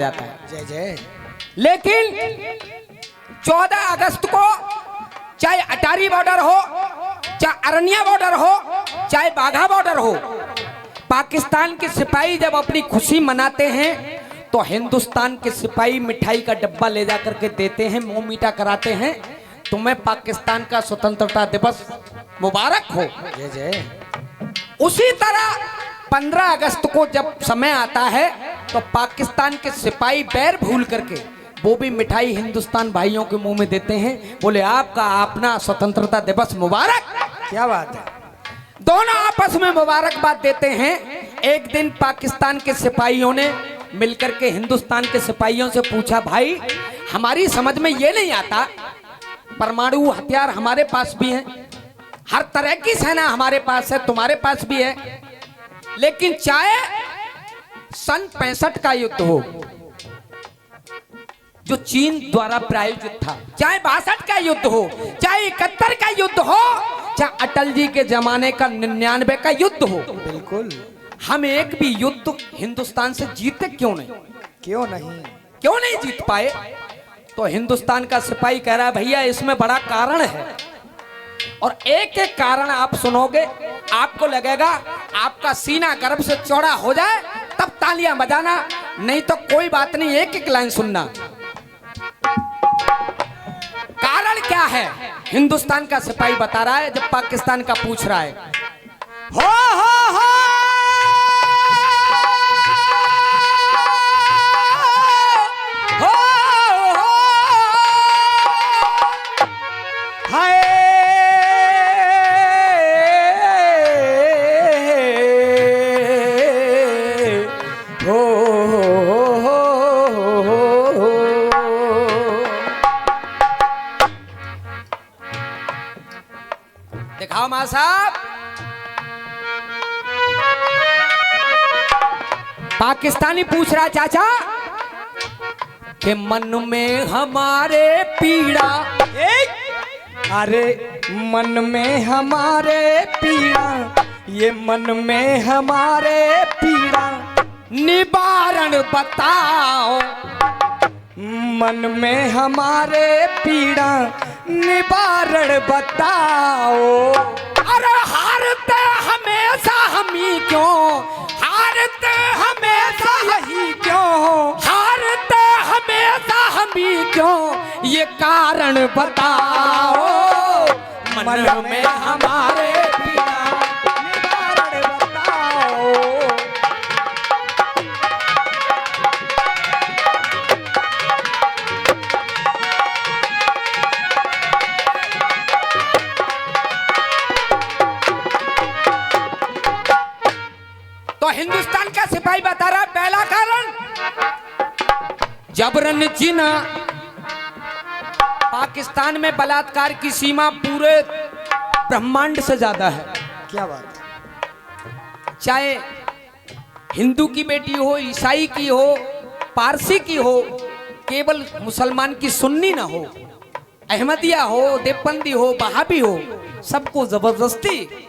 जाता है। जय जय। लेकिन 14 अगस्त को चाहे अटारी बॉर्डर हो, चाहे अरनिया बॉर्डर हो, चाहे बाघा बॉर्डर हो, पाकिस्तान के सिपाही जब अपनी खुशी मनाते हैं तो हिंदुस्तान के सिपाही मिठाई का डब्बा ले जाकर के देते हैं, मुंह मीठा कराते हैं, तुम्हें पाकिस्तान का स्वतंत्रता दिवस मुबारक हो। जय जय। उसी तरह 15 अगस्त को जब समय आता है तो पाकिस्तान के सिपाही बैर भूल करके वो भी मिठाई हिंदुस्तान भाइयों के मुंह में देते हैं, बोले आपका अपना स्वतंत्रता दिवस मुबारक। क्या बात है। दोनों आपस में मुबारकबाद देते हैं। एक दिन पाकिस्तान के सिपाहियों ने मिलकर के हिंदुस्तान के सिपाहियों से पूछा, भाई हमारी समझ में ये नहीं आता, परमाणु हथियार हमारे पास भी है, हर तरह की सेना हमारे पास है, तुम्हारे पास भी है, लेकिन चाहे सन 65 का युद्ध हो जो चीन द्वारा प्रायोजित था, चाहे 62 का युद्ध हो, चाहे 71 का युद्ध हो, चाहे अटल जी के जमाने का 99 का युद्ध हो, बिल्कुल, हम एक भी युद्ध हिंदुस्तान से जीते क्यों नहीं? क्यों नहीं जीत पाए? तो हिंदुस्तान का सिपाही कह रहा है, भैया इसमें बड़ा कारण है, और एक एक कारण आप सुनोगे आपको लगेगा आपका सीना गर्व से चौड़ा हो जाए, तब तालियां बजाना, नहीं तो कोई बात नहीं, एक एक लाइन सुनना। कारण क्या है? हिंदुस्तान का सिपाही बता रहा है, जब पाकिस्तान का पूछ रहा है, हो दिखाओ मां साहब। पाकिस्तानी पूछ रहा, चाचा कि मन में हमारे पीड़ा, अरे मन में हमारे पीड़ा, ये मन में हमारे पीड़ा निवारण बताओ, मन में हमारे पीड़ा निवारण बताओ। अरे हारते हमेशा हम ही क्यों, हारते हमेशा ही क्यों, हारते हमेशा हम ही क्यों, ये कारण बताओ, मन में हमारे पीड़ा निवारण बताओ। तो हिंदुस्तान का सिपाही बता रहा, पहला कारण जबरन जीना। पाकिस्तान में बलात्कार की सीमा पूरे ब्रह्मांड से ज्यादा है। क्या बात है। चाहे हिंदू की बेटी हो, ईसाई की हो, पारसी की हो, केवल मुसलमान की सुन्नी ना हो, अहमदिया हो, देवबंदी हो, बहाबी हो, सबको जबरदस्ती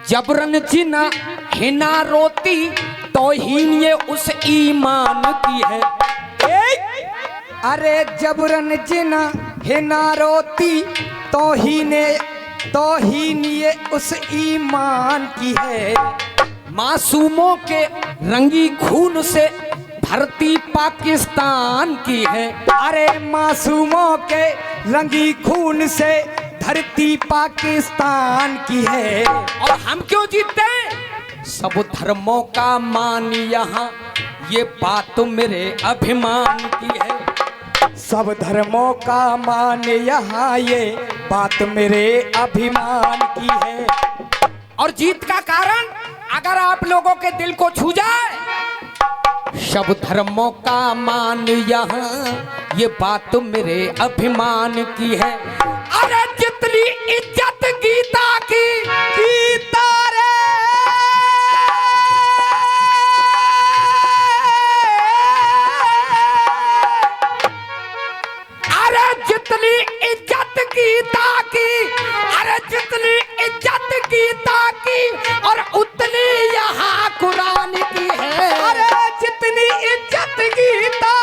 जबरन जीना हिना रोती तौहीन ये उस ईमान की है। अरे जबरन जिना हिना रोती तौहीन ये उस ईमान की है। मासूमों के रंगी खून से धरती पाकिस्तान की है। अरे मासूमों के रंगी खून से धरती पाकिस्तान की है। और हम क्यों जीतते हैं? सब धर्मों का मान यहाँ, ये बात मेरे अभिमान की है। सब धर्मों का मान यहाँ, ये बात मेरे अभिमान की है। और जीत का कारण अगर आप लोगों के दिल को छू जाए, सब धर्मों का मान यहाँ, ये बात मेरे अभिमान की है। अरे जितनी इज्जत गीता की, गीता रे अरे जितनी इज्जत गीता की, अरे जितनी इज्जत गीता की, और उतनी यहाँ कुरान की है। अरे जितनी इज्जत गीता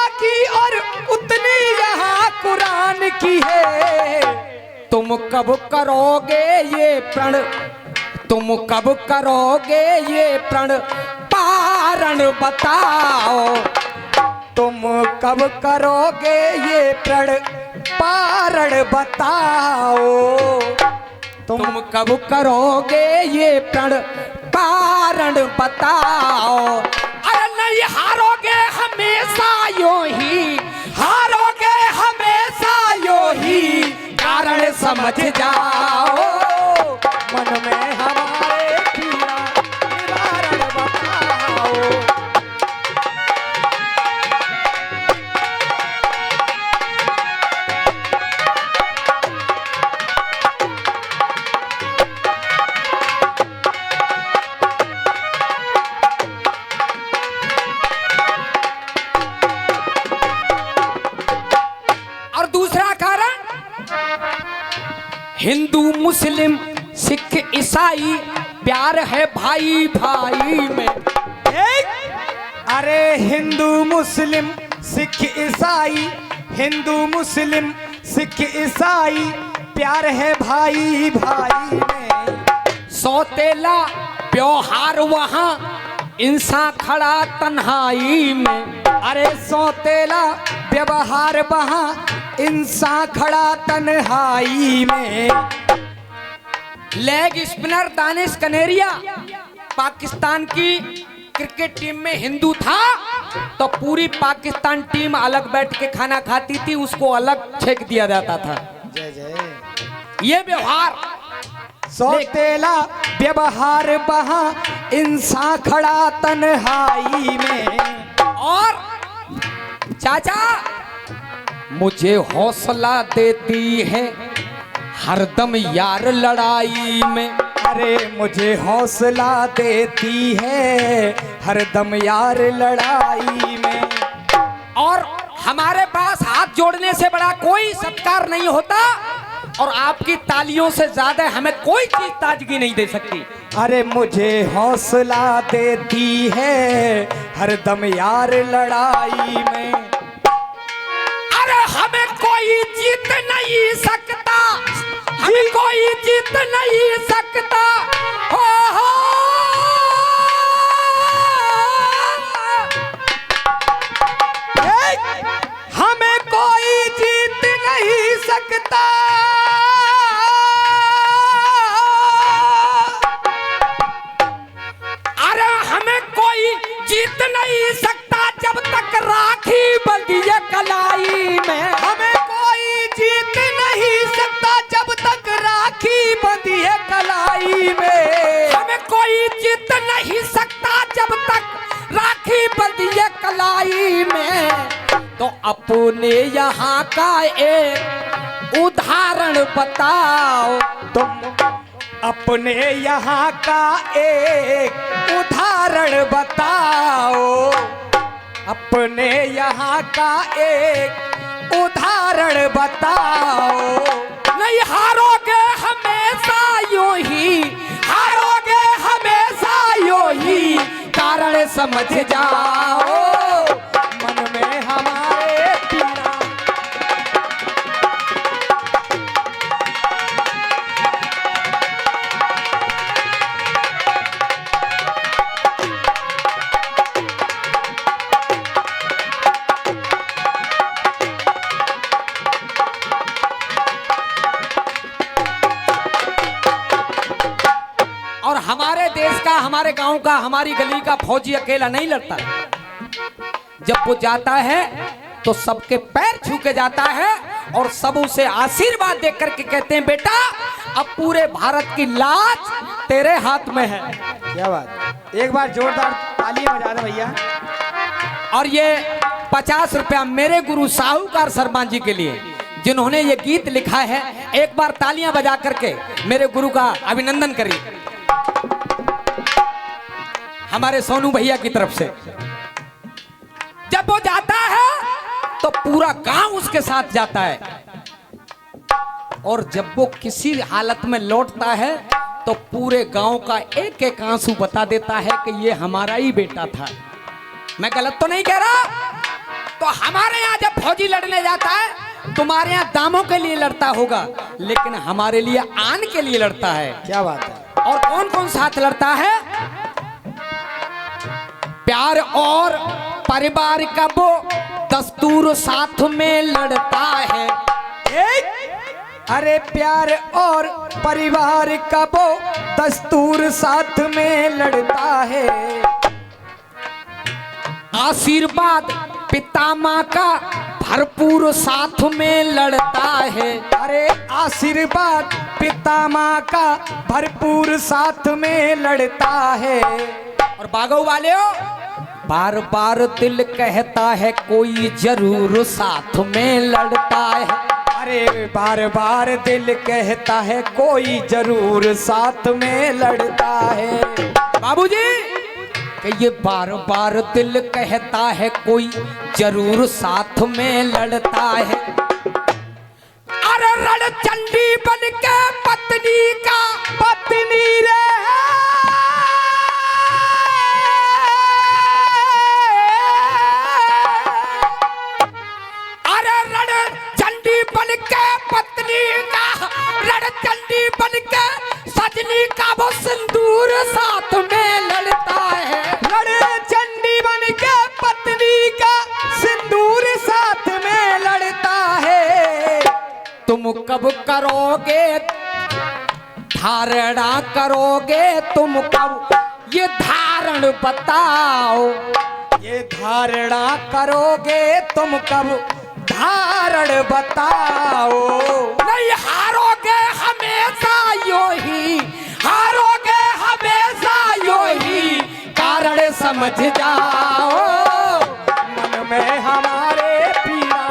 कब करोगे ये प्रण, तुम कब करोगे ये प्रण पारण बताओ। तुम कब करोगे ये प्रण पारण बताओ। तुम कब करोगे ये प्रण पारण बताओ। अरे नहीं हारोगे हमेशा यूं ही, हारोगे हमेशा यूं ही, कारण समझ जाओ। मन में हमारे पीड़ा निवारण बताओ। और दूसरा कारण, हिंदू मुस्लिम सिख ईसाई प्यार है भाई भाई में। अरे हिंदू मुस्लिम सिख ईसाई, हिंदू मुस्लिम सिख ईसाई प्यार है भाई भाई में। सौतेला व्यवहार वहाँ, इंसान खड़ा तन्हाई में। अरे सौतेला व्यवहार वहाँ, इंसान खड़ा तन्हाई में। लेग स्पिनर दानिश कनेरिया पाकिस्तान की क्रिकेट टीम में हिंदू था तो पूरी पाकिस्तान टीम अलग बैठ के खाना खाती थी, उसको अलग छेक दिया जाता था। जय जय। ये व्यवहार, सौतेला व्यवहार वहाँ, इंसान खड़ा तन्हाई में। और चाचा मुझे हौसला देती है हरदम यार लड़ाई में। अरे मुझे हौसला देती है हरदम यार लड़ाई में। और हमारे पास हाथ जोड़ने से बड़ा कोई सत्कार नहीं होता, और आपकी तालियों से ज्यादा हमें कोई चीज ताजगी नहीं दे सकती। अरे मुझे हौसला देती है हरदम यार लड़ाई में। अरे हमें कोई जीत नहीं सकता, हमें कोई जीत नहीं सकता। हो हो हमें कोई जीत नहीं सकता। अरे हमें कोई जीत नहीं सकता जब तक राखी बंधी है कलाई में। हमें कोई जीत नहीं सकता जब तक राखी बंधी है कलाई में। हमें कोई जीत नहीं सकता जब तक राखी बंधी है कलाई में। तो अपने यहाँ का एक उदाहरण बताओ। तुम अपने यहाँ का एक उदाहरण बताओ। अपने यहाँ का एक उदाहरण बताओ। नहीं हारोगे हमेशा यूं ही, हारोगे हमेशा यूं ही, कारण समझ जाओ। मन में हमारे पीड़ा और हमारे देश का, हमारे गांव का, हमारी गली का फौजी अकेला नहीं लड़ता। जब वो जाता है तो सबके पैर छू के जाता है, और सब उसे आशीर्वाद दे करके कहते हैं बेटा अब पूरे भारत की लाज तेरे हाथ में है। क्या बात, एक बार जोरदार ताली बजा दे भैया। और ये 50 रुपया मेरे गुरु साहूकार शर्मा जी के लिए, जिन्होंने ये गीत लिखा है। एक बार तालियां बजा करके मेरे गुरु का अभिनंदन करिए हमारे सोनू भैया की तरफ से। जब वो जाता है तो पूरा गांव उसके साथ जाता है, और जब वो किसी हालत में लौटता है तो पूरे गांव का एक एक आंसू बता देता है कि ये हमारा ही बेटा था। मैं गलत तो नहीं कह रहा। तो हमारे यहाँ जब फौजी लड़ने जाता है तुम्हारे यहाँ दामों के लिए लड़ता होगा, लेकिन हमारे लिए आन के लिए लड़ता है। क्या बात है। और कौन कौन साथ लड़ता है? प्यार और परिवार का वो दस्तूर साथ में लड़ता है। अरे प्यार और परिवार का वो दस्तूर साथ में लड़ता है। आशीर्वाद पिता माँ का भरपूर साथ में लड़ता है। अरे आशीर्वाद पिता माँ का भरपूर साथ में लड़ता है। और बागो वाले हो, बार बार दिल कहता है कोई जरूर साथ में लड़ता है। अरे बार बार दिल कहता है कोई जरूर साथ में लड़ता है। बाबूजी कि ये बार बार दिल कहता है कोई जरूर साथ में लड़ता है। अरे रण चंडी बन के पत्नी का पत्नी रे रणचंडी बन के सजनी का वो सिंदूर साथ में लड़ता है। रणचंडी बन के पत्नी का सिंदूर साथ में लड़ता है। तुम कब करोगे धारणा करोगे, तुम कब ये धारण बताओ। ये धारणा करोगे तुम कब धारण बताओ। नहीं हारोगे हमेशा यो ही, हारोगे हमेशा यो ही, कारण समझ जाओ। मन में हमारे पीड़ा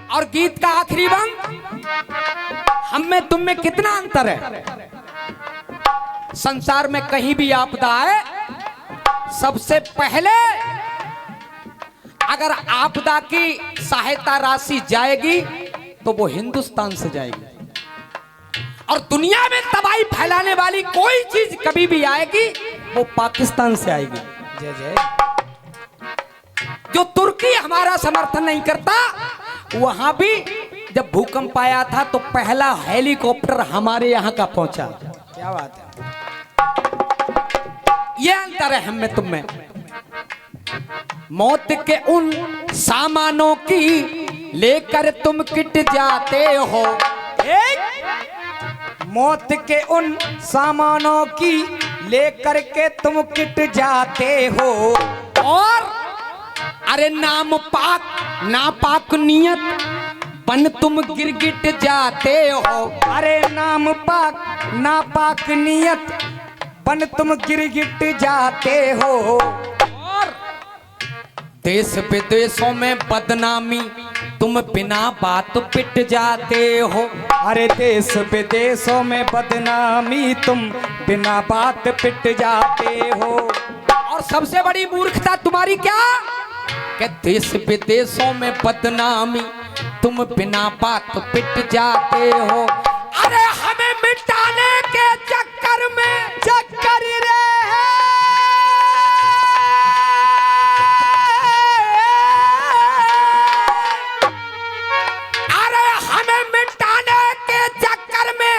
और गीत का आखिरी बंद, हम में तुम में कितना अंतर है। संसार में कहीं भी आपदा आए, सबसे पहले अगर आपदा की सहायता राशि जाएगी तो वो हिंदुस्तान से जाएगी। और दुनिया में तबाही फैलाने वाली कोई चीज कभी भी आएगी वो पाकिस्तान से आएगी। जय जय। जो तुर्की हमारा समर्थन नहीं करता, वहां भी जब भूकंप आया था तो पहला हेलीकॉप्टर हमारे यहाँ का पहुंचा। क्या बात है। ये अंतर है हम में तुम में। मौत के उन सामानों की लेकर तुम किट जाते हो। मौत के उन सामानों की लेकर के तुम किट जाते हो। और अरे नापाक नियत बन तुम गिरगिट जाते हो। अरे नापाक नियत बन तुम गिरगिट जाते हो। और देश विदेशों में बदनामी तुम बिना बात पिट जाते हो। अरे देश विदेशों में बदनामी तुम बिना बात पिट जाते हो। और सबसे बड़ी मूर्खता तुम्हारी क्या कि देश विदेशों में बदनामी तुम बिना बात पिट जाते हो। अरे हमें मिटाने के चक्कर में रे अरे हमें मिटाने के चक्कर में,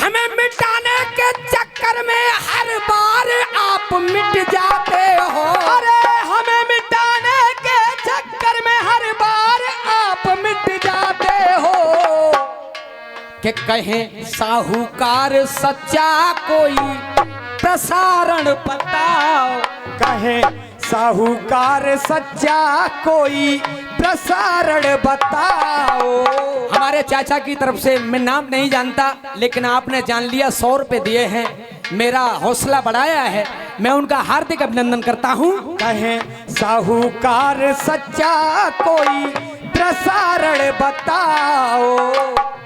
हमें मिटाने के चक्कर में हर बार आप मिट जाते हो। अरे हमें मिटाने के चक्कर में हर बार आप मिट जाते हो। कि कहें साहूकार सच्चा कोई प्रसारण बताओ। कहे साहूकार सच्चा कोई प्रसारण बताओ। हमारे चाचा की तरफ से मैं नाम नहीं जानता, लेकिन आपने जान लिया, 100 रुपए दिए हैं, मेरा हौसला बढ़ाया है, मैं उनका हार्दिक अभिनंदन करता हूं। कहे साहूकार सच्चा कोई प्रसारण बताओ।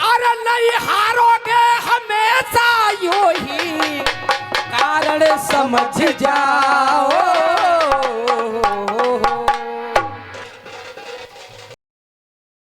अरे नहीं हारोगे हमेशा यूं ही, कारण समझ जाओ।